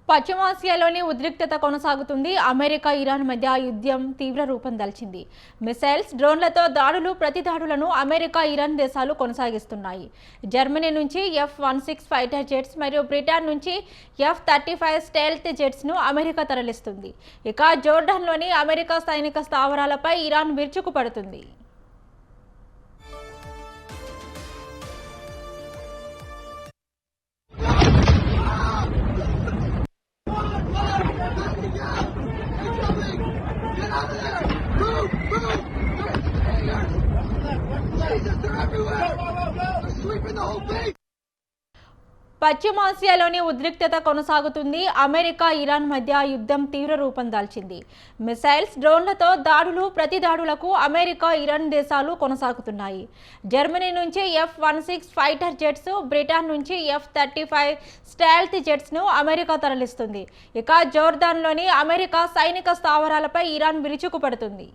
పశ్చిమాసియాలోని ఉద్రిక్తత కొనసాగుతుంది. America, Iran మధ్య యుద్ధం తీవ్ర రూపం దాల్చింది. మిసైల్స్, డ్రోన్లతో దాడులు, ప్రతిదాడులను అమెరికా, ఇరాన్ దేశాలు కొనసాగిస్తున్నాయి. జర్మనీ నుంచి F-16 ఫైటర్ జెట్స్ మరియు బ్రిటన్ నుంచి F-35 స్టెల్త్ జెట్స్ ను అమెరికా తరలిస్తుంది. ఇక జోర్డాన్లోని అమెరికా సైనిక స్థావరాలపై ఇరాన్ విరుచుకుపడుతుంది. పశ్చిమాసియాలోని ఉద్రిక్తత కొనసాగుతుంది. అమెరికా, ఇరాన్ మధ్య యుద్ధం తీవ్ర రూపం దాల్చింది. మిసైల్స్, డ్రోన్లతో దాడులు, ప్రతిదాడులకు అమెరికా, ఇరాన్ దేశాలు కొనసాగుతున్నాయి. జర్మనీ నుంచి F-16 ఫైటర్ జెట్స్, బ్రిటన్ నుంచి F-35 స్టెల్త్ జెట్స్ ను అమెరికా తరలిస్తుంది. ఇక జోర్దాన్లోని అమెరికా సైనిక స్థావరాలపై ఇరాన్ విరుచుకుపడుతుంది.